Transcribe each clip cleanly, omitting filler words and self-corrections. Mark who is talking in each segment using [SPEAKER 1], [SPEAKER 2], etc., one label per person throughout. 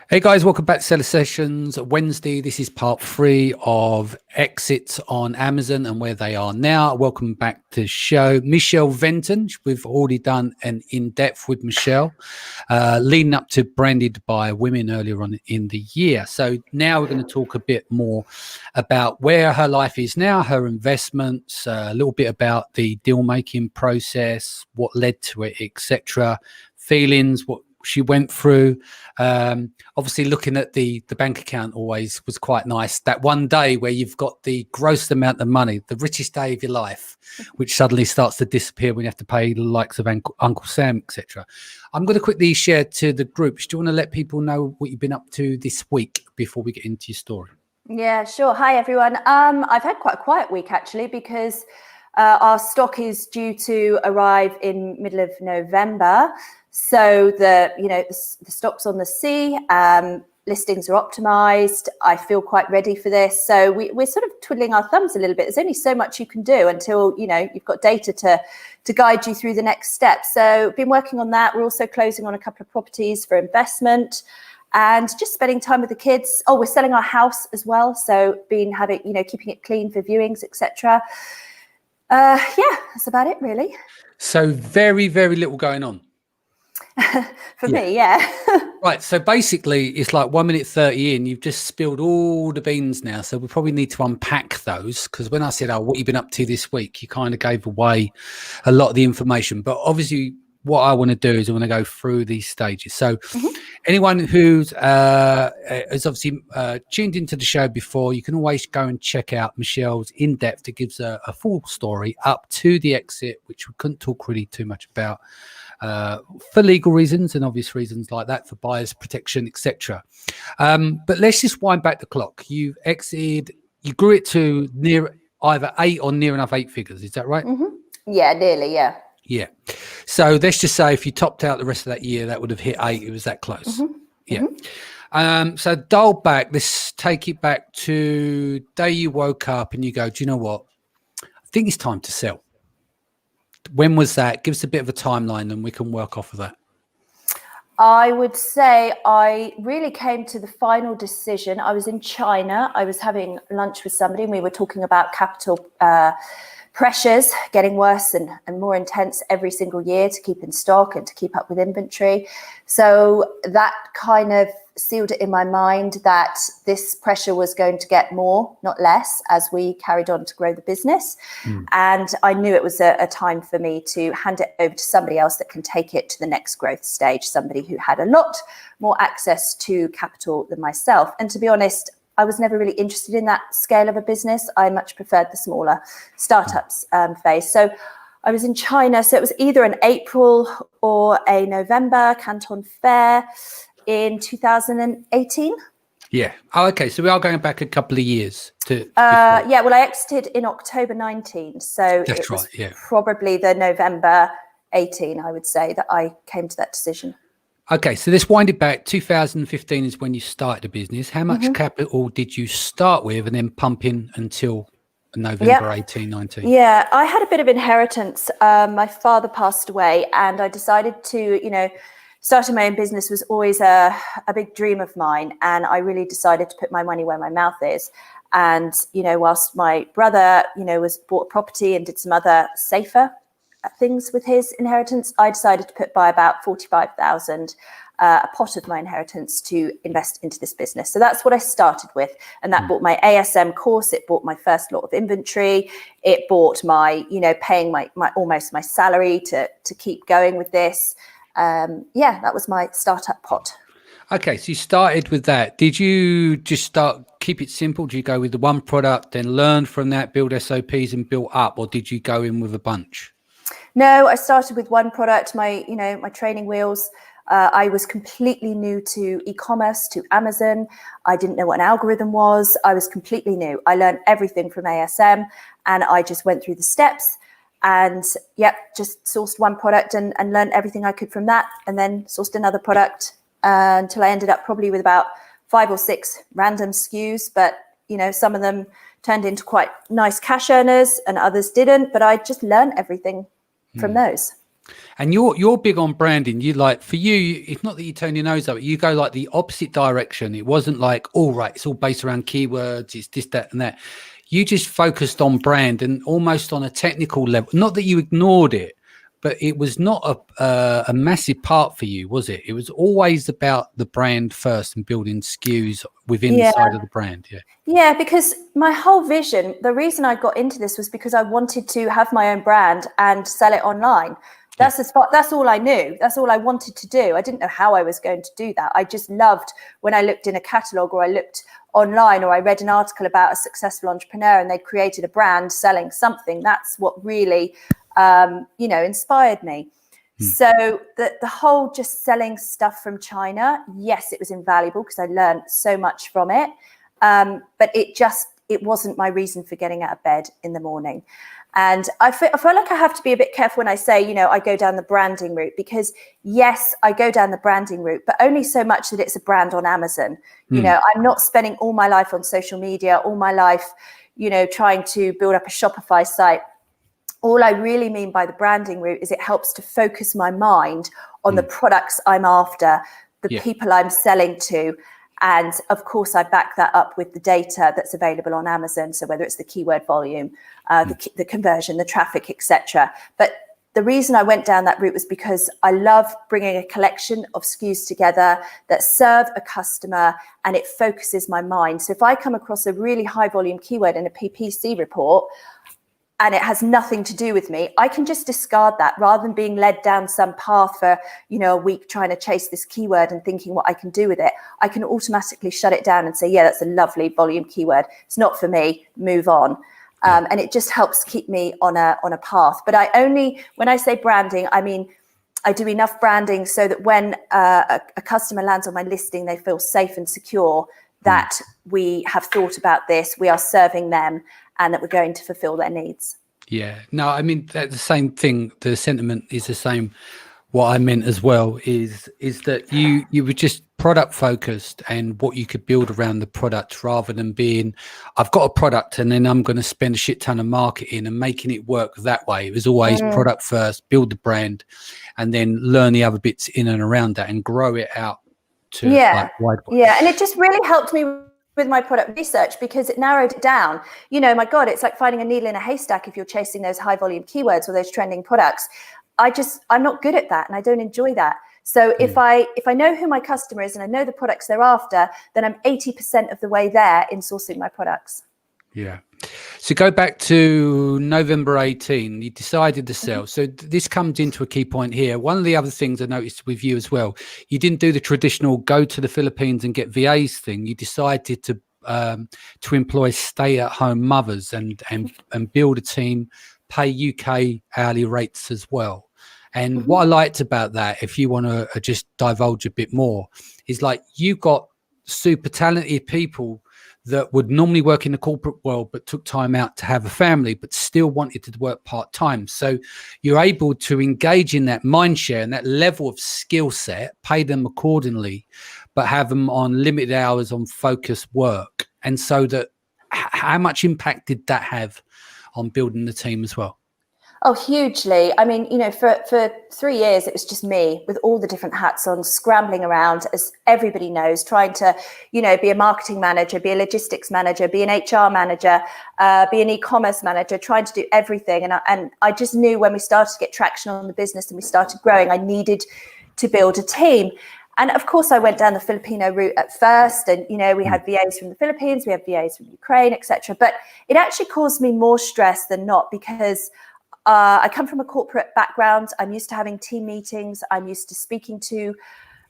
[SPEAKER 1] Hey guys, welcome back to Seller Sessions Wednesday. This is part 3 of exits on Amazon and where they are now. Welcome back to the show. Michele Venton, we've already done an in-depth with Michele, leading up to Branded by Women earlier on in the year. So now we're going to talk a bit more about where her life is now, her investments, a little bit about the deal-making process, what led to it, etc., feelings, what she went through. Obviously looking at the bank account always was quite nice. That one day where you've got the gross amount of money, the richest day of your life, which suddenly starts to disappear when you have to pay the likes of Uncle Sam, etc. I'm going to quickly share to the groups. Do you want to let people know what you've been up to this week before we get into your story?
[SPEAKER 2] Yeah, sure. Hi, everyone. I've had quite a quiet week, actually, because our stock is due to arrive in middle of November. So the stock's on the sea, listings are optimized. I feel quite ready for this. So we're sort of twiddling our thumbs a little bit. There's only so much you can do until, you've got data to guide you through the next step. So been working on that. We're also closing on a couple of properties for investment and just spending time with the kids. Oh, we're selling our house as well. So keeping it clean for viewings, etc. Yeah, that's about it, really.
[SPEAKER 1] So very, very little going on.
[SPEAKER 2] For me, yeah.
[SPEAKER 1] Right, so basically it's like 1 minute 30 in, you've just spilled all the beans now, so we probably need to unpack those, because when I said, what you've been up to this week, you kind of gave away a lot of the information. But obviously what I want to do is I want to go through these stages. So anyone who's has obviously tuned into the show before, you can always go and check out Michele's in-depth. It gives a full story up to the exit, which we couldn't talk really too much about, for legal reasons and obvious reasons like that, for buyers protection, etc. But let's just wind back the clock. You've exited, you grew it to near either 8 or near enough 8 figures. Is that right?
[SPEAKER 2] Yeah, nearly.
[SPEAKER 1] Yeah. So let's just say if you topped out the rest of that year, that would have hit 8. It was that close. Yeah. So dial back. Let's take it back to day you woke up and you go, do you know what? I think it's time to sell. When was that? Give us a bit of a timeline and we can work off of that.
[SPEAKER 2] I would say I really came to the final decision. I was in China. I was having lunch with somebody and we were talking about capital pressures getting worse and more intense every single year to keep in stock and to keep up with inventory. So that kind of sealed it in my mind that this pressure was going to get more, not less, as we carried on to grow the business. And I knew it was a time for me to hand it over to somebody else that can take it to the next growth stage, somebody who had a lot more access to capital than myself. And to be honest, I was never really interested in that scale of a business. I much preferred the smaller startups phase. So I was in China. So it was either an April or a November Canton Fair in 2018.
[SPEAKER 1] Yeah. Oh, okay. So we are going back a couple of years to.
[SPEAKER 2] Yeah. Well, I exited in October 19. So
[SPEAKER 1] that's
[SPEAKER 2] it was
[SPEAKER 1] right. Yeah.
[SPEAKER 2] Probably the November 18, I would say, that I came to that decision.
[SPEAKER 1] Okay, so let's wind it back. 2015 is when you started the business. How much capital did you start with and then pump in until November 18, 19?
[SPEAKER 2] Yeah, I had a bit of inheritance. My father passed away and I decided to, starting my own business was always a big dream of mine. And I really decided to put my money where my mouth is. And, whilst my brother, bought a property and did some other safer things with his inheritance, I decided to buy about 45,000, a pot of my inheritance to invest into this business. So that's what I started with. And that bought my ASM course. It bought my first lot of inventory. It bought my, paying my almost my salary to keep going with this. That was my startup pot.
[SPEAKER 1] Okay, so you started with that. Did you just keep it simple? Did you go with the one product, then learn from that, build SOPs and build up, or did you go in with a bunch?
[SPEAKER 2] No, I started with one product, my training wheels. I was completely new to e-commerce, to Amazon. I didn't know what an algorithm was. I was completely new. I learned everything from ASM and I just went through the steps and just sourced one product and learned everything I could from that, and then sourced another product until I ended up probably with about 5 or 6 random SKUs. But, some of them turned into quite nice cash earners and others didn't, but I just learned everything from those.
[SPEAKER 1] And you're big on branding. You like, for you, it's not that you turn your nose up, you go like the opposite direction. It wasn't like, all right, it's all based around keywords, it's this, that, and that. You just focused on brand and almost on a technical level. Not that you ignored it, but it was not a massive part for you, was it? It was always about the brand first and building SKUs within the side of the brand. Yeah.
[SPEAKER 2] Yeah, because my whole vision, the reason I got into this was because I wanted to have my own brand and sell it online. That's the spot. That's all I knew. That's all I wanted to do. I didn't know how I was going to do that. I just loved when I looked in a catalogue or I looked online or I read an article about a successful entrepreneur and they created a brand selling something. That's what really, inspired me. So the whole just selling stuff from China, yes, it was invaluable because I learned so much from it. But it wasn't my reason for getting out of bed in the morning. And I feel like I have to be a bit careful when I say, I go down the branding route, because yes, I go down the branding route, but only so much that it's a brand on Amazon. I'm not spending all my life on social media, all my life, trying to build up a Shopify site. All I really mean by the branding route is it helps to focus my mind on the products I'm after, the people I'm selling to. And of course, I back that up with the data that's available on Amazon. So whether it's the keyword volume, the conversion, the traffic, etc. But the reason I went down that route was because I love bringing a collection of SKUs together that serve a customer and it focuses my mind. So if I come across a really high volume keyword in a PPC report, and it has nothing to do with me, I can just discard that rather than being led down some path for, a week trying to chase this keyword and thinking what I can do with it. I can automatically shut it down and say, yeah, that's a lovely volume keyword. It's not for me, move on. And it just helps keep me on a path. But when I say branding, I mean, I do enough branding so that when a customer lands on my listing, they feel safe and secure that we have thought about this, we are serving them, and that we're going to fulfill their needs.
[SPEAKER 1] Yeah, no, I mean, the same thing. The sentiment is the same. What I meant as well is that you were just product focused and what you could build around the product, rather than being, I've got a product and then I'm going to spend a shit ton of marketing and making it work that way. It was always product first, build the brand, and then learn the other bits in and around that and grow it out to wide.
[SPEAKER 2] Yeah, and it just really helped me with my product research because it narrowed it down. My God, it's like finding a needle in a haystack if you're chasing those high volume keywords or those trending products. I'm not good at that and I don't enjoy that. So if I know who my customer is and I know the products they're after, then I'm 80% of the way there in sourcing my products.
[SPEAKER 1] Yeah. So go back to November 18, you decided to sell. So this comes into a key point here. One of the other things I noticed with you as well, you didn't do the traditional go to the Philippines and get VAs thing. You decided to employ stay-at-home mothers and build a team, pay UK hourly rates as well. And what I liked about that, if you want to just divulge a bit more, is like you got super talented people that would normally work in the corporate world, but took time out to have a family, but still wanted to work part-time. So you're able to engage in that mind share and that level of skill set, pay them accordingly, but have them on limited hours on focused work. And so that, how much impact did that have on building the team as well?
[SPEAKER 2] Oh, hugely. I mean, for 3 years, it was just me with all the different hats on, scrambling around, as everybody knows, trying to, be a marketing manager, be a logistics manager, be an HR manager, be an e-commerce manager, trying to do everything. And I just knew when we started to get traction on the business and we started growing, I needed to build a team. And of course, I went down the Filipino route at first. And, we had VAs from the Philippines, we had VAs from Ukraine, etc. But it actually caused me more stress than not because I come from a corporate background. I'm used to having team meetings. I'm used to speaking to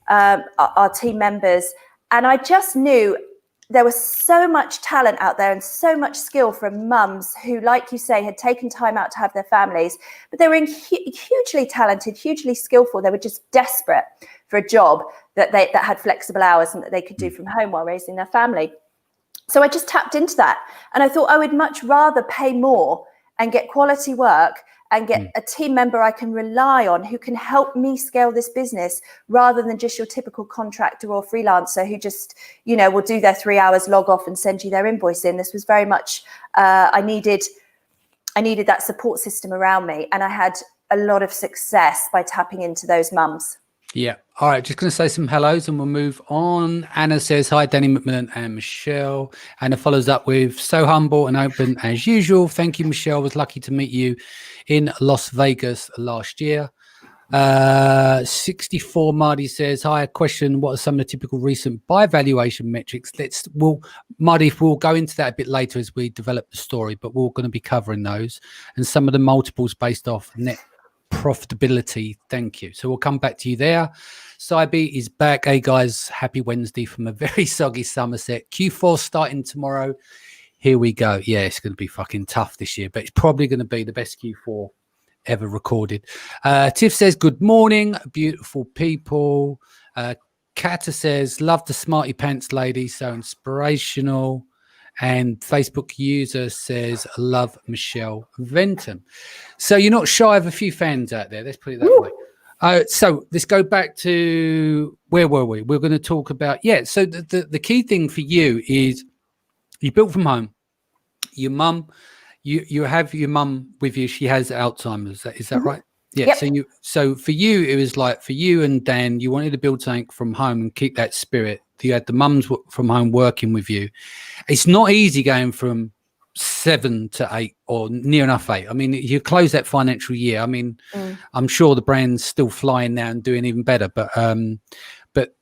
[SPEAKER 2] our team members. And I just knew there was so much talent out there and so much skill from mums who, like you say, had taken time out to have their families. But they were hugely talented, hugely skillful. They were just desperate for a job that had flexible hours and that they could do from home while raising their family. So I just tapped into that. And I thought I would much rather pay more and get quality work and get a team member I can rely on who can help me scale this business rather than just your typical contractor or freelancer who just, will do their 3 hours, log off and send you their invoice in. This was very much, I needed that support system around me. And I had a lot of success by tapping into those mums.
[SPEAKER 1] Yeah. All right. Just going to say some hellos and we'll move on. Anna says, hi, Danny McMillan and Michelle. Anna follows up with, so humble and open as usual. Thank you, Michelle. Was lucky to meet you in Las Vegas last year. 64 Marty says, hi, a question. What are some of the typical recent buy valuation metrics? Marty, we'll go into that a bit later as we develop the story, but we're going to be covering those and some of the multiples based off net profitability. Thank you. So we'll come back to you there. Cybe is back. Hey guys, happy Wednesday from a very soggy Somerset. Q4 starting tomorrow. Here we go. Yeah, it's going to be fucking tough this year, but it's probably going to be the best Q4 ever recorded. Tiff says, good morning, beautiful people. Kata says, love the smarty pants lady, so inspirational. And Facebook user says, love Michele Venton. So you're not shy of a few fans out there. Let's put it that way. So let's go back to, where were we? We're going to talk about, so the key thing for you is you built from home. Your mum, you have your mum with you. She has Alzheimer's. Is that right? Yeah. Yep. So for you, it was like for you and Dan, you wanted to build something from home and keep that spirit. You had the mums from home working with you. It's not easy going from 7 to 8 or near enough 8. I mean, you close that financial year. I mean, I'm sure the brand's still flying now and doing even better. But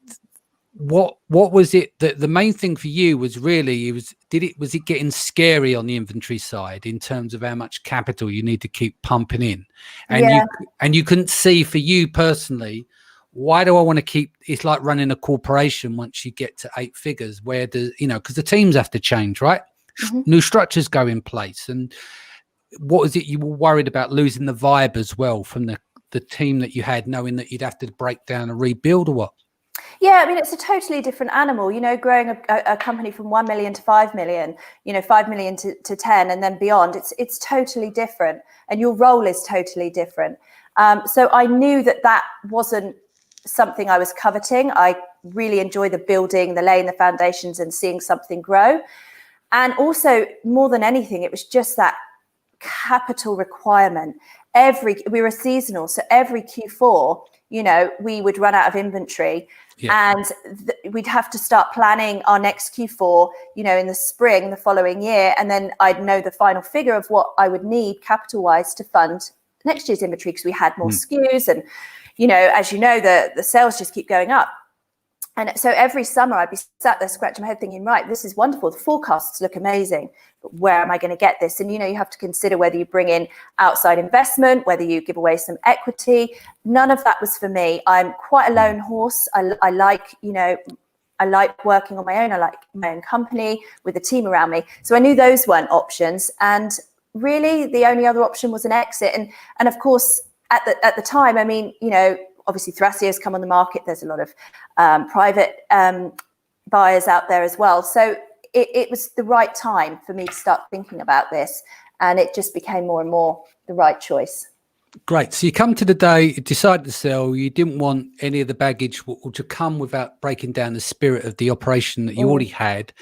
[SPEAKER 1] what was it that the main thing for you was really was it getting scary on the inventory side in terms of how much capital you need to keep pumping in, and you couldn't see for you personally, why do I want to keep, it's like running a corporation once you get to 8 figures, where because the teams have to change, right? New structures go in place. And what was it you were worried about losing the vibe as well from the team that you had, knowing that you'd have to break down and rebuild, or what?
[SPEAKER 2] Yeah, I mean, it's a totally different animal, growing a company from 1 million to 5 million, 5 million to 10 and then beyond. It's totally different. And your role is totally different. So I knew that wasn't something I was coveting. I really enjoy the building, the laying the foundations and seeing something grow. And also, more than anything, it was just that capital requirement. We were seasonal. So every Q4, we would run out of inventory. And we'd have to start planning our next Q4, in the spring, the following year. And then I'd know the final figure of what I would need capital-wise to fund next year's inventory, because we had more SKUs. And, as you know, the sales just keep going up. And so every summer I'd be sat there scratching my head thinking, right, this is wonderful. The forecasts look amazing. But where am I going to get this? And, you have to consider whether you bring in outside investment, whether you give away some equity. None of that was for me. I'm quite a lone horse. I like working on my own. I like my own company with a team around me. So I knew those weren't options. And really the only other option was an exit. And of course, at the time, I mean, obviously Thrasio come on the market. There's a lot of private buyers out there as well. So it was the right time for me to start thinking about this. And it just became more and more the right choice.
[SPEAKER 1] Great. So you come to the day, you decided to sell. You didn't want any of the baggage to come without breaking down the spirit of the operation that you already had.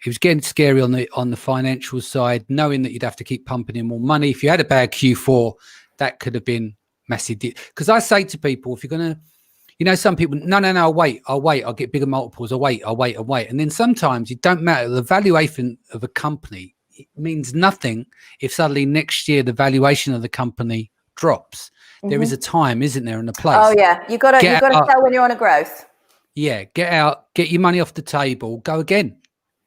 [SPEAKER 1] It was getting scary on the financial side, knowing that you'd have to keep pumping in more money. If you had a bad Q4, that could have been massive. Because I say to people, if you're going to, some people, no, I'll wait, I'll get bigger multiples, I'll wait. And then sometimes it don't matter. The valuation of a company, it means nothing if suddenly next year the valuation of the company drops. There is a time, isn't there, and a place.
[SPEAKER 2] Oh yeah, you got to sell when you're on a growth.
[SPEAKER 1] Yeah, get out, get your money off the table, go again.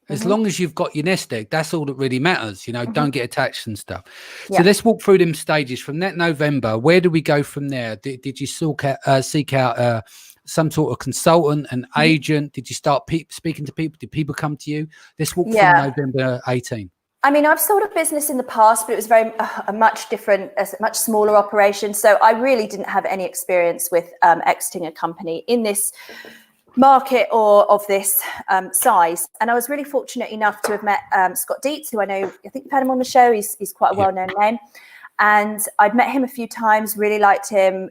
[SPEAKER 1] As long as you've got your nest egg, that's all that really matters. Don't get attached and stuff. Yeah. So let's walk through them stages. From that November, where do we go from there? Did you seek out some sort of consultant, an agent? Did you start speaking to people? Did people come to you? Let's walk from November 18.
[SPEAKER 2] I mean, I've sold a business in the past, but it was a much different, a much smaller operation. So I really didn't have any experience with exiting a company in this market or of this size. And I was really fortunate enough to have met Scott Dietz, who I think you've had him on the show. He's quite a well-known name. And I'd met him a few times, really liked him,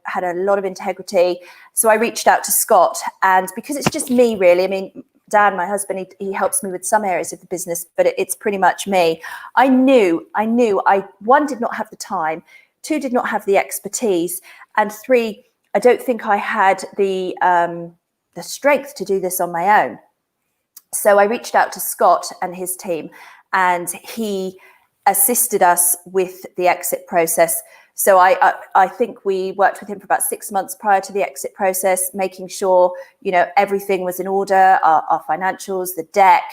[SPEAKER 2] had a lot of integrity. So I reached out to Scott, and because it's just me, really, I mean, Dan, my husband, he helps me with some areas of the business, but it's pretty much me. I knew I did not have the time 2, did not have the expertise, and 3, I don't think I had the strength to do this on my own. So I reached out to Scott and his team, and he assisted us with the exit process. So I think we worked with him for about 6 months prior to the exit process, making sure, everything was in order, our financials, the deck,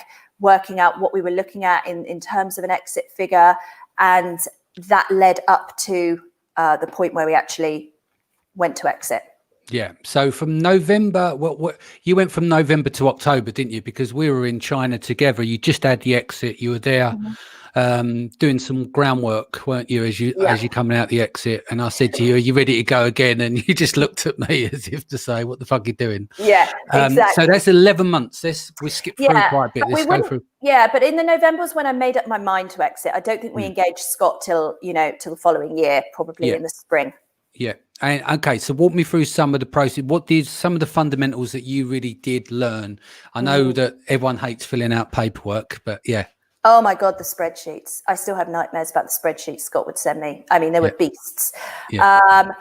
[SPEAKER 2] working out what we were looking at in terms of an exit figure. And that led up to the point where we actually went to exit.
[SPEAKER 1] Yeah. So from November, what you went from November to October, didn't you? Because we were in China together. You just had the exit. You were there doing some groundwork, weren't you? As you coming out the exit, and I said to you, "Are you ready to go again?" And you just looked at me as if to say, "What the fuck are you doing?"
[SPEAKER 2] Yeah, exactly.
[SPEAKER 1] So that's 11 months. We skipped through quite a bit. Let's go through.
[SPEAKER 2] Yeah, but in the November was when I made up my mind to exit. I don't think we engaged Scott till the following year, probably in the spring.
[SPEAKER 1] Yeah. And okay, so walk me through some of the process. What did some of the fundamentals that you really did learn? I know that everyone hates filling out paperwork, but yeah.
[SPEAKER 2] Oh my God, the spreadsheets. I still have nightmares about the spreadsheets Scott would send me. I mean, they were beasts.
[SPEAKER 1] Yeah.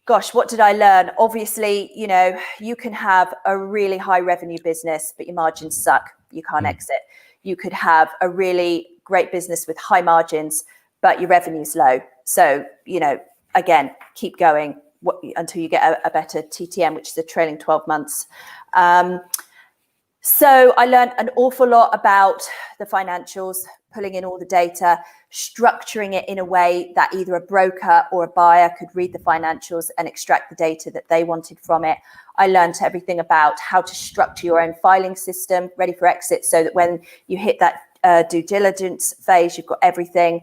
[SPEAKER 2] Gosh, what did I learn? Obviously, you can have a really high revenue business, but your margins suck. You can't exit. You could have a really great business with high margins, but your revenue's low. So, again, keep going until you get a better TTM, which is the trailing 12 months. So I learned an awful lot about the financials, pulling in all the data, structuring it in a way that either a broker or a buyer could read the financials and extract the data that they wanted from it. I learned everything about how to structure your own filing system ready for exit, so that when you hit that due diligence phase, you've got everything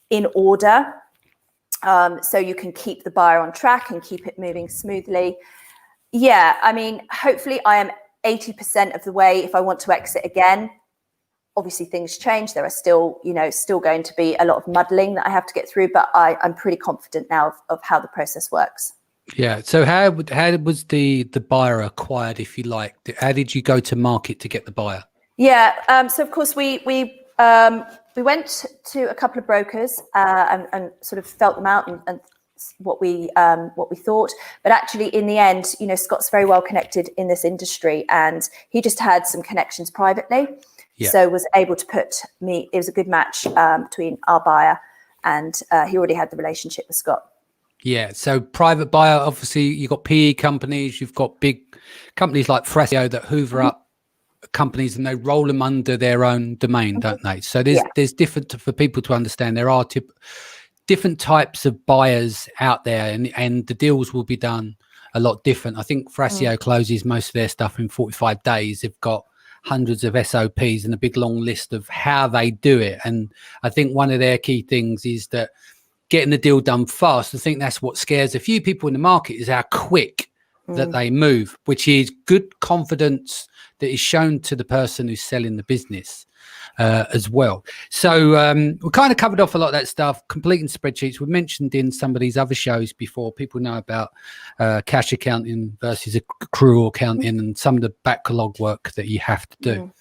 [SPEAKER 2] in order. So you can keep the buyer on track and keep it moving smoothly. Yeah, I mean, hopefully I am 80% of the way if I want to exit again. Obviously things change. There are still going to be a lot of muddling that I have to get through, but I'm pretty confident now of how the process works.
[SPEAKER 1] Yeah. So how was the buyer acquired, if you like? How did you go to market to get the buyer?
[SPEAKER 2] Yeah. So of course we went to a couple of brokers and sort of felt them out and what we thought, but actually in the end, Scott's very well connected in this industry, and he just had some connections privately, so was able to it was a good match between our buyer, and he already had the relationship with Scott.
[SPEAKER 1] Yeah, so private buyer, obviously you've got PE companies, you've got big companies like Thrasio that hoover up companies and they roll them under their own domain, don't they? So there's different, for people to understand, there are different types of buyers out there, and the deals will be done a lot different. I think Thrasio closes most of their stuff in 45 days. They've got hundreds of SOPs and a big long list of how they do it. And I think one of their key things is that getting the deal done fast. I think that's what scares a few people in the market, is how quick that they move, which is good confidence that is shown to the person who's selling the business as well. So we kind of covered off a lot of that stuff, completing spreadsheets. We mentioned in some of these other shows before, people know about cash accounting versus accrual accounting and some of the backlog work that you have to do.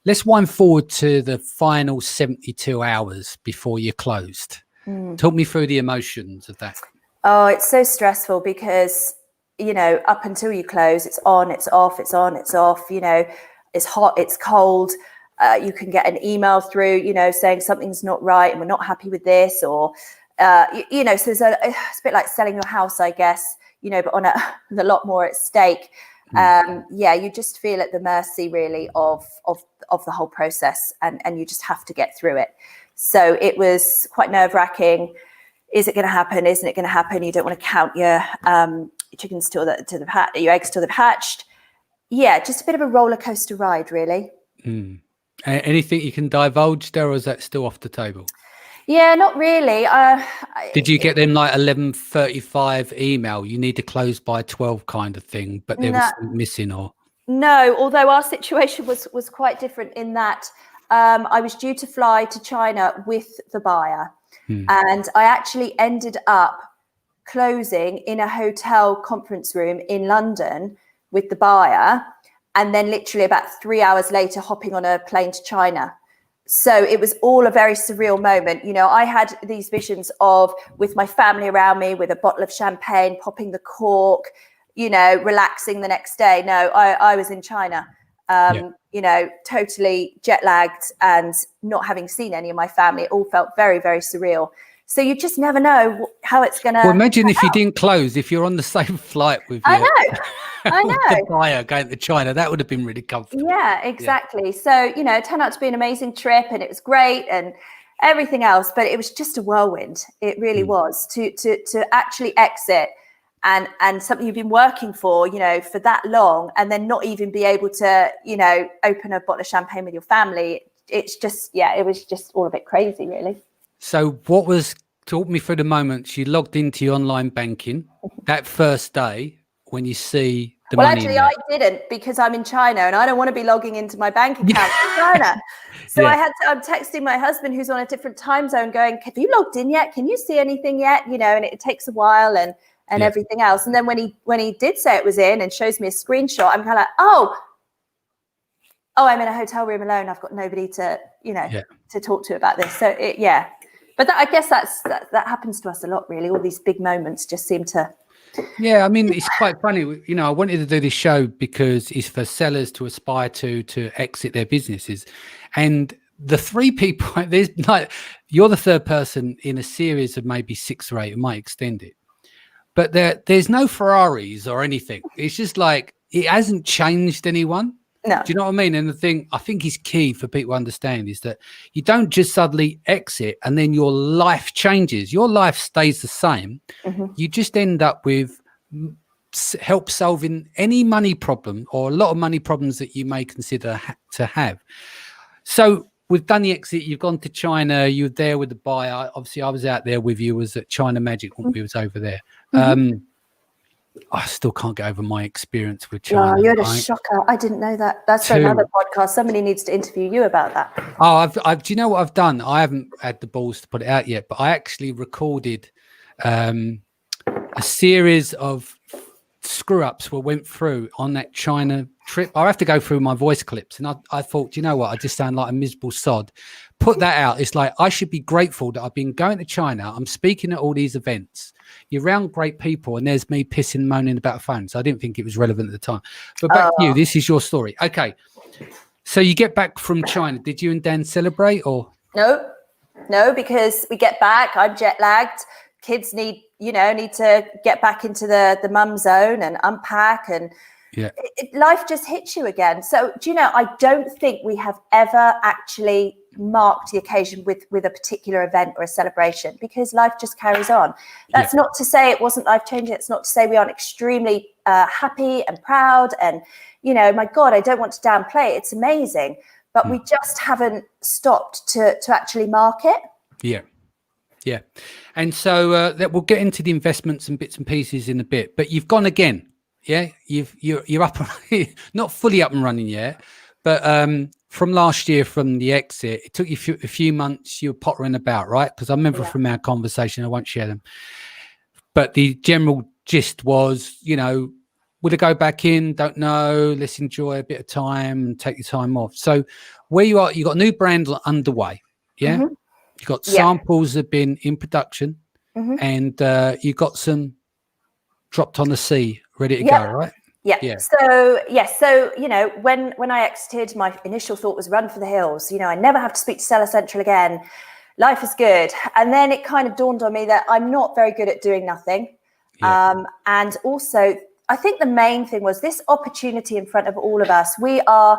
[SPEAKER 1] Let's wind forward to the final 72 hours before you're closed. Talk me through the emotions of that.
[SPEAKER 2] Oh, it's so stressful because, up until you close, it's on, it's off, it's on, it's off, it's hot, it's cold. You can get an email through, saying something's not right and we're not happy with this, or, so it's a bit like selling your house, I guess, but on a lot more at stake. You just feel at the mercy really of the whole process, and you just have to get through it. So it was quite nerve-wracking. Is it going to happen? Isn't it going to happen? You don't want to count your chickens till your eggs till they've hatched. Yeah, just a bit of a roller coaster ride, really.
[SPEAKER 1] Anything you can divulge there, or is that still off the table?
[SPEAKER 2] Yeah, not really.
[SPEAKER 1] Did you get them like 11:35 email? You need to close by 12 kind of thing, but there was something missing, or?
[SPEAKER 2] No, although our situation was quite different in that I was due to fly to China with the buyer, and I actually ended up closing in a hotel conference room in London with the buyer, and then literally about 3 hours later hopping on a plane to China. So it was all a very surreal moment. You know, I had these visions of, with my family around me, with a bottle of champagne, popping the cork, you know, relaxing the next day. No, I was in China, you know, totally jet lagged and not having seen any of my family. It all felt very, very surreal. So you just never know how it's going to.
[SPEAKER 1] Well, imagine if you didn't close, if you're on the same flight with you.
[SPEAKER 2] I know.
[SPEAKER 1] The buyer going to China, that would have been really comfortable.
[SPEAKER 2] Yeah, exactly. Yeah. So, you know, it turned out to be an amazing trip and it was great and everything else, but it was just a whirlwind. It really was to actually exit and something you've been working for, you know, for that long, and then not even be able to, you know, open a bottle of champagne with your family. It's just, yeah, it was just all a bit crazy, really.
[SPEAKER 1] So talk me through the moment you logged into your online banking that first day when you see the money.
[SPEAKER 2] Well, actually, I didn't, because I'm in China and I don't want to be logging into my bank account in China. So I'm texting my husband, who's on a different time zone, going, have you logged in yet? Can you see anything yet? You know, and it takes a while and everything else. And then when he did say it was in and shows me a screenshot, I'm kind of like, oh, I'm in a hotel room alone. I've got nobody to, you know, to talk to about this. So but I guess that happens to us a lot, really. All these big moments just seem to.
[SPEAKER 1] Yeah, I mean, it's quite funny. You know, I wanted to do this show because it's for sellers to aspire to exit their businesses. And the three people, there's like, you're the third person in a series of maybe 6 or 8, it might extend it. But there's no Ferraris or anything. It's just like, it hasn't changed anyone.
[SPEAKER 2] No.
[SPEAKER 1] Do you know what I mean? And the thing I think is key for people to understand is that you don't just suddenly exit and then your life changes. Your life stays the same. You just end up with help solving any money problem or a lot of money problems that you may consider to have. So we've done the exit. You've gone to China. You're there with the buyer. Obviously, I was out there with you. Was at China Magic when we was over there. I still can't get over my experience with China.
[SPEAKER 2] Oh, you're a shocker. I didn't know that. That's for another podcast. Somebody needs to interview you about that.
[SPEAKER 1] Oh, do you know what I've done? I haven't had the balls to put it out yet, but I actually recorded a series of screw-ups we went through on that China trip. I have to go through my voice clips, and I thought, you know what? I just sound like a miserable sod. Put that out. It's like, I should be grateful that I've been going to China. I'm speaking at all these events. You're around great people, and there's me pissing, moaning about a phone. So I didn't think it was relevant at the time. But back to you. This is your story. Okay. So you get back from China. Did you and Dan celebrate or?
[SPEAKER 2] No, because we get back. I'm jet lagged. Kids need to get back into the mum zone and unpack, and life just hits you again. So, do you know, I don't think we have ever actually marked the occasion with a particular event or a celebration, because life just carries on. That's not to say it wasn't life-changing. It's not to say we aren't extremely happy and proud, and, you know, my God, I don't want to downplay it. It's amazing, but we just haven't stopped to actually mark it.
[SPEAKER 1] Yeah. And so that we'll get into the investments and bits and pieces in a bit, but you've gone again. Yeah. You're up, not fully up and running yet, but from last year, from the exit, it took you a few months. You were pottering about, right? Because I remember from our conversation, I won't share them, but the general gist was, you know, would it go back in? Don't know. Let's enjoy a bit of time and take your time off. So where you are, you got a new brand underway. Yeah. You've got samples that have been in production, and you got some dropped on the sea, ready to go, right?
[SPEAKER 2] Yeah. So, you know, when I exited, my initial thought was run for the hills. You know, I never have to speak to Seller Central again. Life is good. And then it kind of dawned on me that I'm not very good at doing nothing. And also, I think the main thing was this opportunity in front of all of us. We have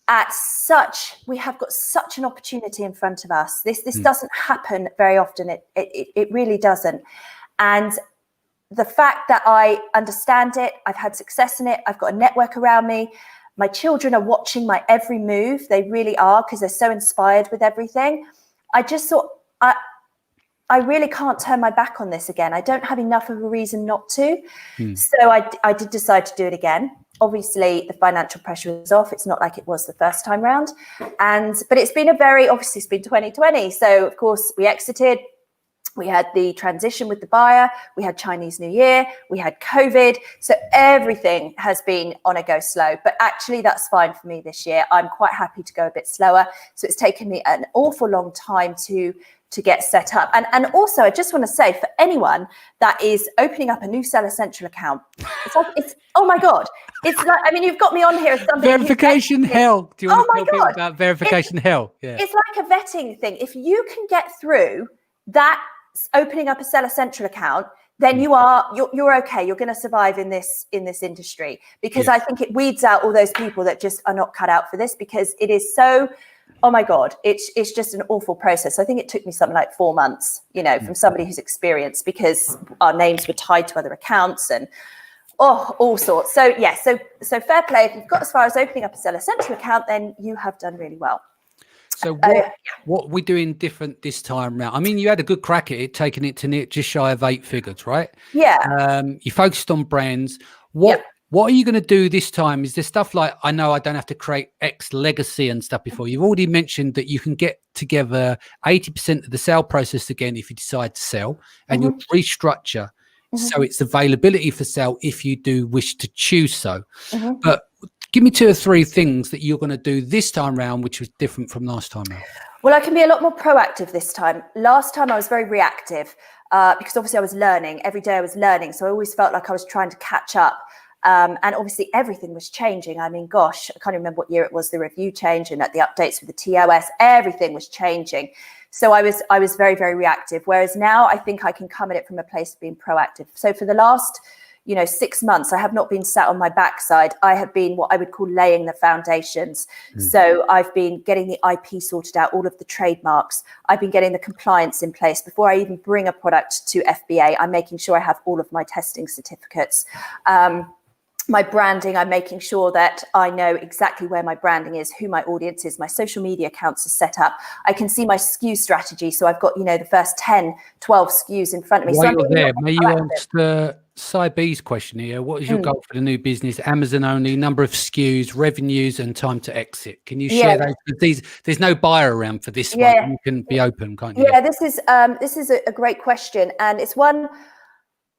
[SPEAKER 2] got such an opportunity in front of us. This doesn't happen very often. It really doesn't. And the fact that I understand it, I've had success in it, I've got a network around me. My children are watching my every move. They really are, because they're so inspired with everything. I just thought, I really can't turn my back on this again. I don't have enough of a reason not to. So I did decide to do it again. Obviously, the financial pressure was off. It's not like it was the first time round. But it's been obviously it's been 2020. So, of course, we exited. We had the transition with the buyer, we had Chinese New Year, we had COVID. So everything has been on a go slow, but actually that's fine for me this year. I'm quite happy to go a bit slower. So it's taken me an awful long time to get set up. And also I just want to say, for anyone that is opening up a new Seller Central account, it's oh my God. It's like, I mean, you've got me on here as somebody
[SPEAKER 1] verification hell. Do you want to tell people
[SPEAKER 2] God.
[SPEAKER 1] about verification hell? Yeah.
[SPEAKER 2] It's like a vetting thing. If you can get through that opening up a Seller Central account, then you're okay. You're going to survive in this industry, because I think it weeds out all those people that just are not cut out for this, because it is so, oh my God, it's just an awful process. I think it took me something like 4 months, from somebody who's experienced, because our names were tied to other accounts and all sorts. So so fair play. If you've got as far as opening up a Seller Central account, then you have done really well.
[SPEAKER 1] So what we're doing different this time around? I mean, you had a good crack at it, taking it to just shy of 8 figures, right?
[SPEAKER 2] Yeah.
[SPEAKER 1] You focused on brands. What are you going to do this time? Is there stuff like, I know I don't have to create X legacy and stuff before. You've already mentioned that you can get together 80% of the sale process again if you decide to sell, and you'll restructure so it's availability for sale if you do wish to choose so. But give me 2 or 3 things that you're going to do this time round, which was different from last time round.
[SPEAKER 2] Well, I can be a lot more proactive this time. Last time I was very reactive because obviously I was learning. Every day I was learning. So I always felt like I was trying to catch up. And obviously everything was changing. I mean, gosh, I can't remember what year it was, the review change and at the updates with the TOS, everything was changing. So I was very, very reactive. Whereas now I think I can come at it from a place of being proactive. So for the last 6 months, I have not been sat on my backside. I have been what I would call laying the foundations. So I've been getting the IP sorted out, all of the trademarks. I've been getting the compliance in place. Before I even bring a product to FBA, I'm making sure I have all of my testing certificates. My branding, I'm making sure that I know exactly where my branding is, who my audience is, my social media accounts are set up. I can see my SKU strategy. So I've got, the first 10, 12 SKUs in front of me.
[SPEAKER 1] While
[SPEAKER 2] so
[SPEAKER 1] you're there, may you answer Cy B's question here? What is your goal for the new business? Amazon only, number of SKUs, revenues, and time to exit. Can you share those? There's no buyer around for this one. You can be open, can't you?
[SPEAKER 2] Yeah, this is a great question. And it's one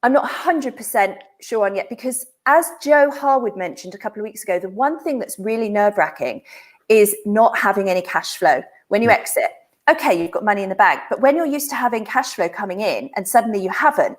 [SPEAKER 2] I'm not 100% sure on yet, because as Joe Harwood mentioned a couple of weeks ago, the one thing that's really nerve-wracking is not having any cash flow when you exit. Okay, you've got money in the bank, but when you're used to having cash flow coming in and suddenly you haven't,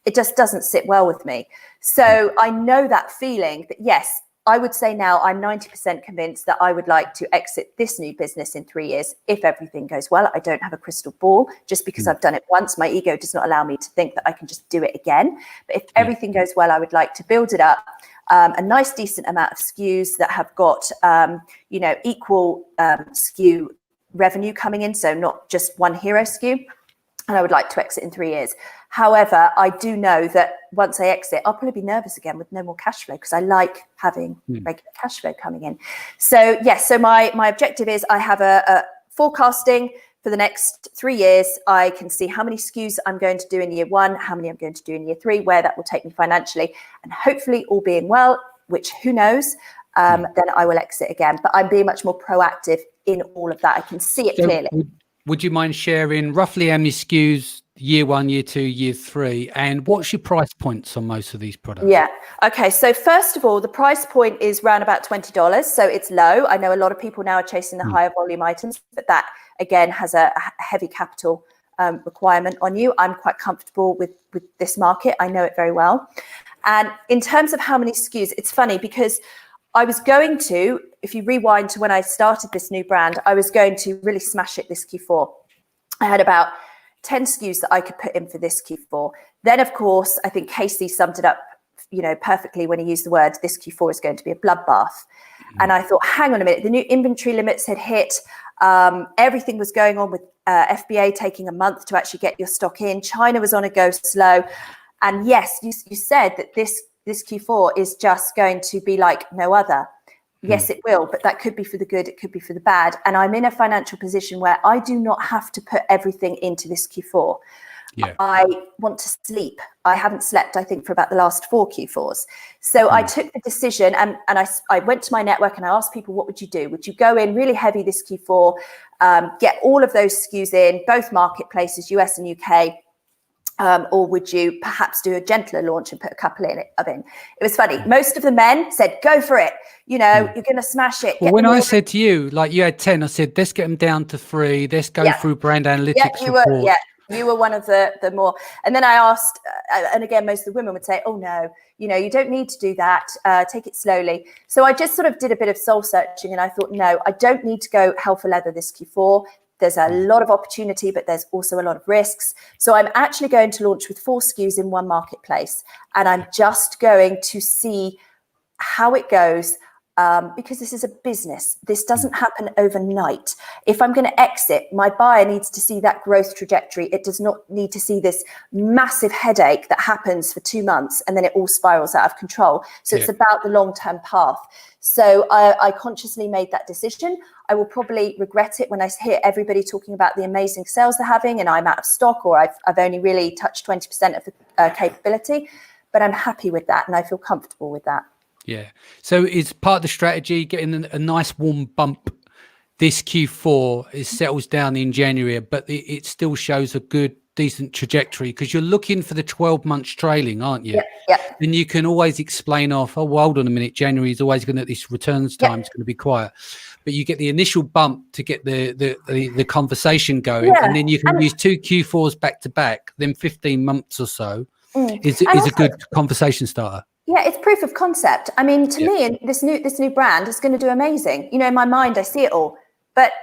[SPEAKER 2] it just doesn't sit well with me. So I know that feeling that, yes, I would say now I'm 90% convinced that I would like to exit this new business in 3 years if everything goes well. I don't have a crystal ball. Just because I've done it once, my ego does not allow me to think that I can just do it again. But if everything goes well, I would like to build it up. A nice, decent amount of SKUs that have got, equal SKU revenue coming in. So not just one hero SKU. And I would like to exit in 3 years. However, I do know that once I exit, I'll probably be nervous again with no more cash flow, because I like having regular cash flow coming in. So yes, so my objective is I have a forecasting for the next 3 years. I can see how many SKUs I'm going to do in year 1, how many I'm going to do in year 3, where that will take me financially, and hopefully all being well, which who knows, then I will exit again. But I'm being much more proactive in all of that. I can see it clearly.
[SPEAKER 1] Would you mind sharing roughly how many SKUs year 1, year 2, year 3, and what's your price points on most of these products?
[SPEAKER 2] Yeah. Okay. So first of all, the price point is around about $20. So it's low. I know a lot of people now are chasing the higher volume items, but that again has a heavy capital requirement on you. I'm quite comfortable with this market. I know it very well. And in terms of how many SKUs, it's funny because I was going to, if you rewind to when I started this new brand, I was going to really smash it this Q4. I had about 10 SKUs that I could put in for this Q4. Then, of course, I think Casey summed it up, perfectly when he used the word, this Q4 is going to be a bloodbath. And I thought, hang on a minute, the new inventory limits had hit. Everything was going on with FBA taking a month to actually get your stock in. China was on a go slow. And yes, you said that this Q4 is just going to be like no other. Yes, it will, but that could be for the good, it could be for the bad. And I'm in a financial position where I do not have to put everything into this Q4. Yeah. I want to sleep. I haven't slept, I think, for about the last 4 Q4s. So I took the decision and I went to my network and I asked people, what would you do? Would you go in really heavy this Q4, get all of those SKUs in, both marketplaces, US and UK, Or would you perhaps do a gentler launch and put a couple in it? It was funny. Most of the men said, go for it. You're going to smash it.
[SPEAKER 1] Well, when I said to you, like you had 10, I said, let's get them down to 3. Let's go through brand analytics report.
[SPEAKER 2] You were one of the more. And then I asked, and again, most of the women would say, oh, no, you don't need to do that. Take it slowly. So I just sort of did a bit of soul searching, and I thought, no, I don't need to go hell for leather this Q4. There's a lot of opportunity, but there's also a lot of risks. So I'm actually going to launch with 4 SKUs in one marketplace, and I'm just going to see how it goes. Because this is a business. This doesn't happen overnight. If I'm going to exit, my buyer needs to see that growth trajectory. It does not need to see this massive headache that happens for 2 months and then it all spirals out of control. So it's about the long-term path. So I consciously made that decision. I will probably regret it when I hear everybody talking about the amazing sales they're having and I'm out of stock, or I've only really touched 20% of the capability. But I'm happy with that and I feel comfortable with that.
[SPEAKER 1] Yeah. So it's part of the strategy, getting a nice warm bump this Q4. It settles down in January, but it still shows a good, decent trajectory, because you're looking for the 12 months trailing, aren't you?
[SPEAKER 2] Yeah.
[SPEAKER 1] Then you can always explain off, oh, well, hold on a minute, January is always going to, this returns time is going to be quiet. But you get the initial bump to get the conversation going, and then you can use 2 Q4s back to back, then 15 months or so is a good conversation starter.
[SPEAKER 2] Yeah, it's proof of concept. I mean, to me, this new brand is going to do amazing. In my mind, I see it all, but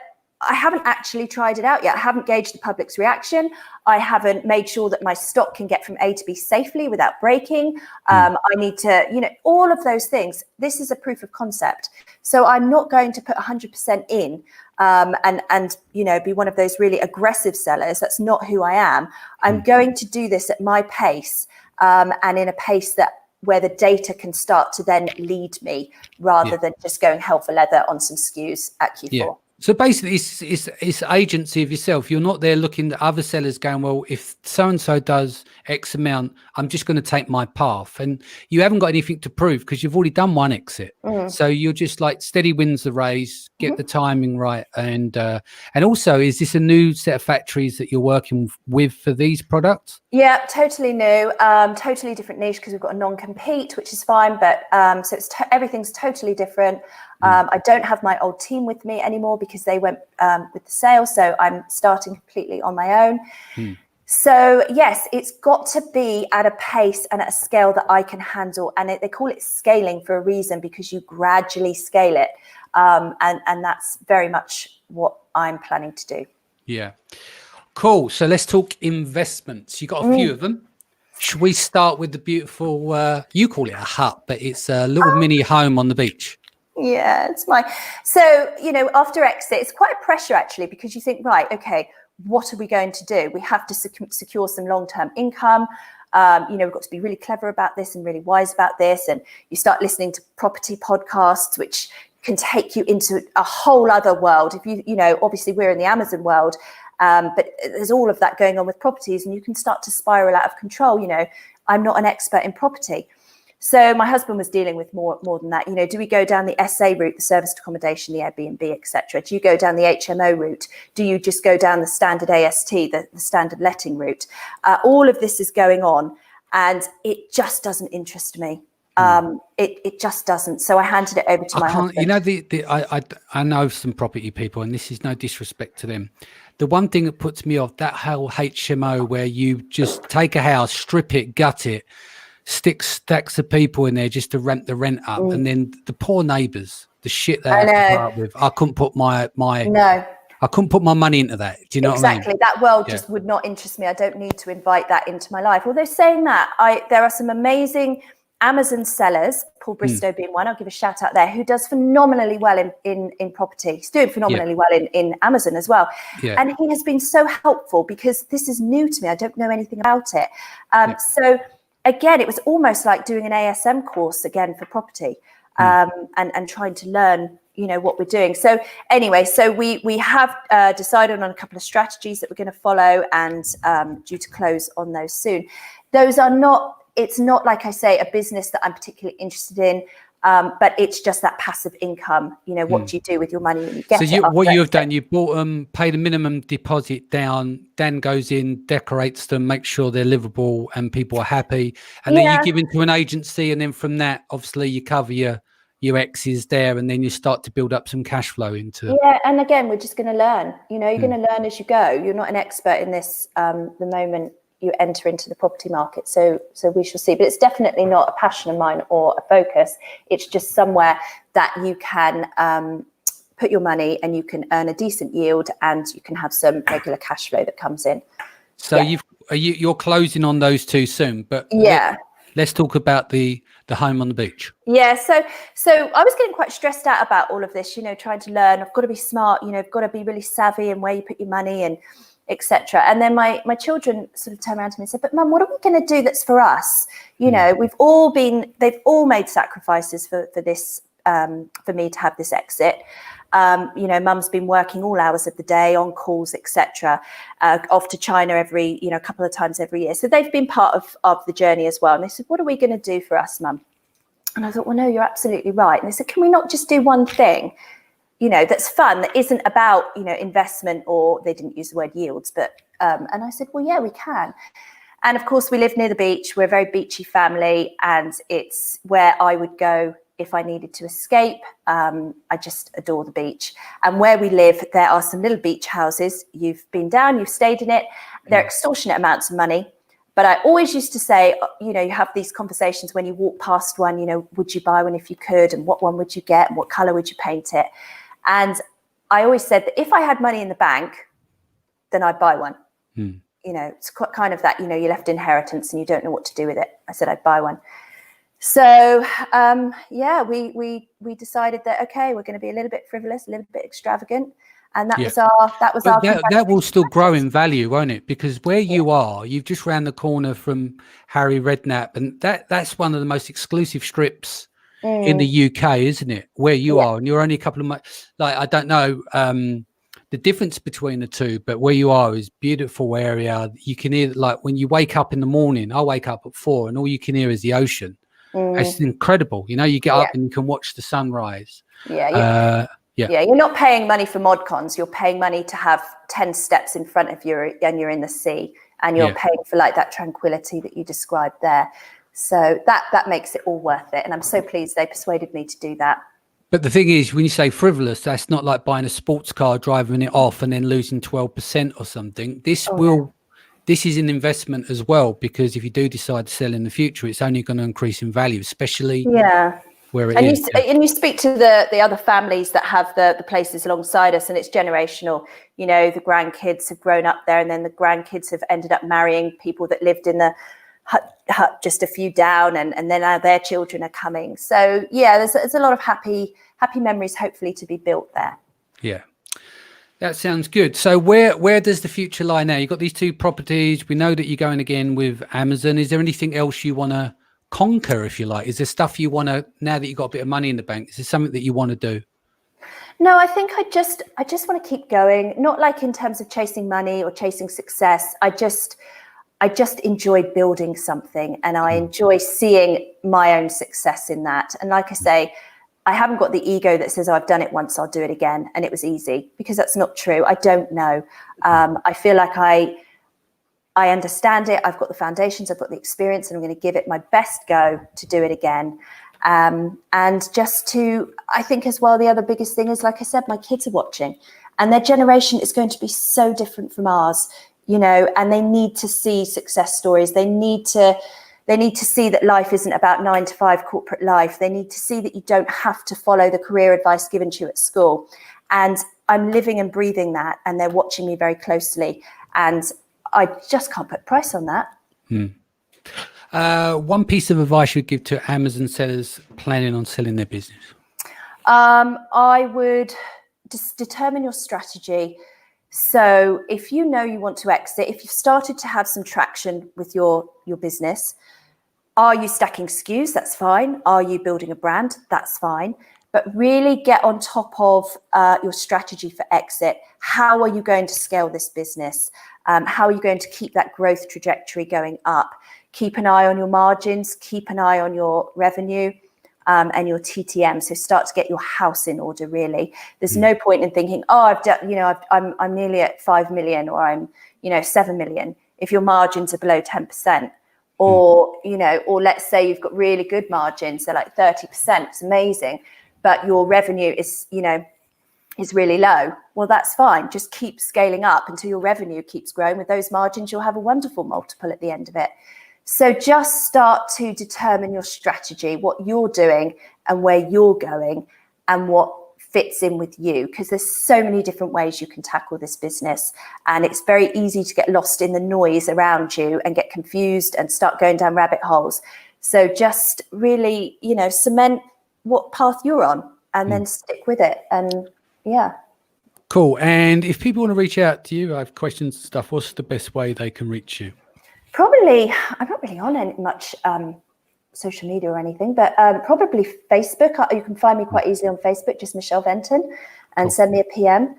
[SPEAKER 2] I haven't actually tried it out yet. I haven't gauged the public's reaction. I haven't made sure that my stock can get from A to B safely without breaking. I need to, all of those things. This is a proof of concept. So I'm not going to put 100% in and be one of those really aggressive sellers. That's not who I am. I'm going to do this at my pace and in a pace where the data can start to then lead me rather than just going hell for leather on some SKUs at Q4.
[SPEAKER 1] Yeah. So basically, it's agency of yourself. You're not there looking at other sellers going, well, if so-and-so does X amount, I'm just going to take my path. And you haven't got anything to prove because you've already done one exit. So you're just like steady wins the race, get the timing right. And also, is this a new set of factories that you're working with for these products?
[SPEAKER 2] Yeah, totally new, totally different niche because we've got a non-compete, which is fine. But so everything's totally different. I don't have my old team with me anymore because they went with the sale. So I'm starting completely on my own. So yes, it's got to be at a pace and at a scale that I can handle. And they call it scaling for a reason, because you gradually scale it. And that's very much what I'm planning to do. Yeah.
[SPEAKER 1] Cool. So let's talk investments. You got a few of them. Should we start with the beautiful, you call it a hut, but it's a little mini home on the beach.
[SPEAKER 2] Yeah, it's mine. So, after exit, it's quite a pressure actually, because you think, right, okay, what are we going to do? We have to secure some long-term income. We've got to be really clever about this and really wise about this. And you start listening to property podcasts, which can take you into a whole other world. If obviously we're in the Amazon world, but there's all of that going on with properties, and you can start to spiral out of control. I'm not an expert in property. So my husband was dealing with more than that. Do we go down the SA route, the serviced accommodation, the Airbnb, etc.? Do you go down the HMO route? Do you just go down the standard AST, the standard letting route? All of this is going on, and it just doesn't interest me. It just doesn't. So I handed it over to my husband.
[SPEAKER 1] I know some property people, and this is no disrespect to them. The one thing that puts me off, that whole HMO where you just take a house, strip it, gut it, stick stacks of people in there just to rent the rent up, and then the poor neighbours, the shit they have to put up with. I couldn't put my I couldn't put my money into that. Do you know what I mean?
[SPEAKER 2] Exactly. That world just would not interest me. I don't need to invite that into my life. Although saying that, there are some amazing Amazon sellers, Paul Bristow being one, I'll give a shout out there, who does phenomenally well in property. He's doing phenomenally well in Amazon as well. And he has been so helpful because this is new to me. I don't know anything about it. So again, it was almost like doing an ASM course again for property, and trying to learn, what we're doing. So anyway, so we have decided on a couple of strategies that we're going to follow, and due to close on those soon. Those are not, it's not, like I say, a business that I'm particularly interested in. But it's just that passive income. What do you do with your money when you get it?
[SPEAKER 1] What you have done, you bought them, paid a minimum deposit down, Dan goes in, decorates them, makes sure they're livable and people are happy. And then you give it to an agency. And then from that, obviously you cover your exes there, and then you start to build up some cash flow into.
[SPEAKER 2] Yeah. And again, we're just going to learn, you're going to learn as you go. You're not an expert in this the moment you enter into the property market. So we shall see. But it's definitely not a passion of mine or a focus. It's just somewhere that you can put your money and you can earn a decent yield and you can have some regular cash flow that comes in.
[SPEAKER 1] So you're closing on those two soon, but let's talk about the home on the beach.
[SPEAKER 2] Yeah, so I was getting quite stressed out about all of this, trying to learn. I've got to be smart, I've got to be really savvy in where you put your money and etc. And then my children sort of turned around to me and said, but Mum, what are we going to do that's for us? They've all made sacrifices for this, for me to have this exit. Mum's been working all hours of the day on calls, etc. Off to China every, a couple of times every year. So they've been part of the journey as well. And they said, what are we going to do for us, Mum? And I thought, well, no, you're absolutely right. And they said, can we not just do one thing, that's fun, that isn't about, investment, or they didn't use the word yields, but, and I said, well, yeah, we can. And of course, we live near the beach. We're a very beachy family, and it's where I would go if I needed to escape. I just adore the beach. And where we live, there are some little beach houses. You've been down, you've stayed in it. They're extortionate amounts of money. But I always used to say, you have these conversations when you walk past one, would you buy one if you could? And what one would you get? And what color would you paint it? And I always said that if I had money in the bank, then I'd buy one. It's kind of that, you're left inheritance and you don't know what to do with it. I said I'd buy one. So, we decided that, okay, we're going to be a little bit frivolous, a little bit extravagant. And that was our
[SPEAKER 1] that will still grow in value, won't it? Because where you are, you've just round the corner from Harry Redknapp, and that's one of the most exclusive strips in the UK, isn't it? Where you are, and you're only a couple of months. Like, I don't know the difference between the two, but where you are is beautiful area. You can hear, like, when you wake up in the morning. I wake up at 4, and all you can hear is the ocean. It's incredible. You get up and you can watch the sunrise.
[SPEAKER 2] Yeah, you're not paying money for mod cons. You're paying money to have 10 steps in front of you and you're in the sea, and you're paying for like that tranquility that you described there. So that makes it all worth it. And I'm so pleased they persuaded me to do that.
[SPEAKER 1] But the thing is, when you say frivolous, that's not like buying a sports car, driving it off and then losing 12% or something. This is an investment as well, because if you do decide to sell in the future, it's only going to increase in value, especially where it is.
[SPEAKER 2] And you speak to the other families that have the places alongside us, and it's generational. The grandkids have grown up there, and then the grandkids have ended up marrying people that lived in the hut just a few down, and then now their children are coming. So there's a lot of happy memories hopefully to be built there. Yeah.
[SPEAKER 1] That sounds good. So where does the future lie now? You've got these 2 properties. We know that you're going again with Amazon. Is there anything else you want to conquer, if you like? Is there stuff you want to, now that you've got a bit of money in the bank, is there something that you want to do?
[SPEAKER 2] No, I think I just want to keep going. Not like in terms of chasing money or chasing success. I just enjoy building something, and I enjoy seeing my own success in that. And like I say, I haven't got the ego that says, I've done it once, I'll do it again, and it was easy, because that's not true. I don't know. I feel like I understand it. I've got the foundations, I've got the experience, and I'm going to give it my best go to do it again. And just to, I think as well, the other biggest thing is, like I said, my kids are watching, and their generation is going to be so different from ours, and they need to see success stories. They need to see that life isn't about 9 to 5 corporate life. They need to see that you don't have to follow the career advice given to you at school. And I'm living and breathing that, and they're watching me very closely. And I just can't put a price on that.
[SPEAKER 1] One piece of advice you'd give to Amazon sellers planning on selling their business?
[SPEAKER 2] I would just determine your strategy. So if you know you want to exit, if you've started to have some traction with your business, are you stacking SKUs? That's fine. Are you building a brand? That's fine. But really get on top of your strategy for exit. How are you going to scale this business? How are you going to keep that growth trajectory going up? Keep an eye on your margins. Keep an eye on your revenue. and your TTM. So start to get your house in order, really. There's no point in thinking, oh, I've done, you know, I'm nearly at 5 million, or I'm, you know, 7 million. If your margins are below 10%, or, you know, or let's say you've got really good margins, so like 30%, it's amazing, but your revenue is, you know, is really low. Well, that's fine. Just keep scaling up until your revenue keeps growing. With those margins, you'll have a wonderful multiple at the end of it. So just start to determine your strategy, what you're doing and where you're going and what fits in with you, because there's so many different ways you can tackle this business, and it's very easy to get lost in the noise around you and get confused and start going down rabbit holes. So just really, you know, cement what path you're on and then stick with it. And yeah.
[SPEAKER 1] Cool. And if people want to reach out to you, I have questions and stuff, what's the best way they can reach you?
[SPEAKER 2] Probably, I'm not really on any much social media or anything, but probably Facebook. You can find me quite easily on Facebook, just Michele Venton, and send me a PM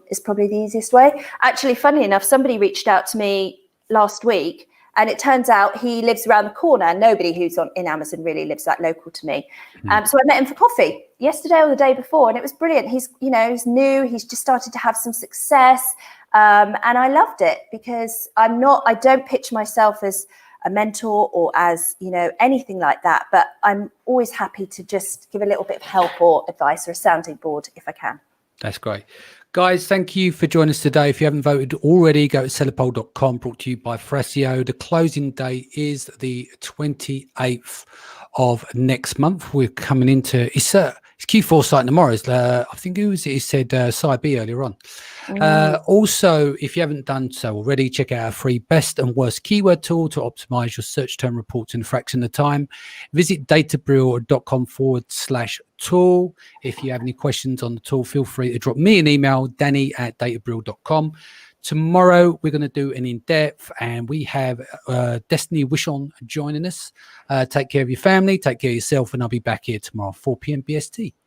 [SPEAKER 2] is probably the easiest way. Actually, funnily enough, somebody reached out to me last week, and it turns out he lives around the corner. Nobody who's in Amazon really lives that local to me. So I met him for coffee yesterday or the day before, and it was brilliant. He's, you know, he's new. He's just started to have some success. And I loved it, because I don't pitch myself as a mentor or as, you know, anything like that, but I'm always happy to just give a little bit of help or advice or a sounding board if I can.
[SPEAKER 1] That's great. Guys, thank you for joining us today. If you haven't voted already, go to sellerpole.com, brought to you by Frasio. The closing day is the 28th of next month. We're coming into, it's Q4 starting tomorrow. I think it said Cy earlier on. Also, if you haven't done so already, check out our free best and worst keyword tool to optimize your search term reports in a fraction of the time. Visit databrill.com/tool. If you have any questions on the tool, feel free to drop me an email, danny@databrill.com. Tomorrow, we're going to do an in-depth, and we have Destiny Wishon joining us. Take care of your family, take care of yourself, and I'll be back here tomorrow, 4 p.m. BST.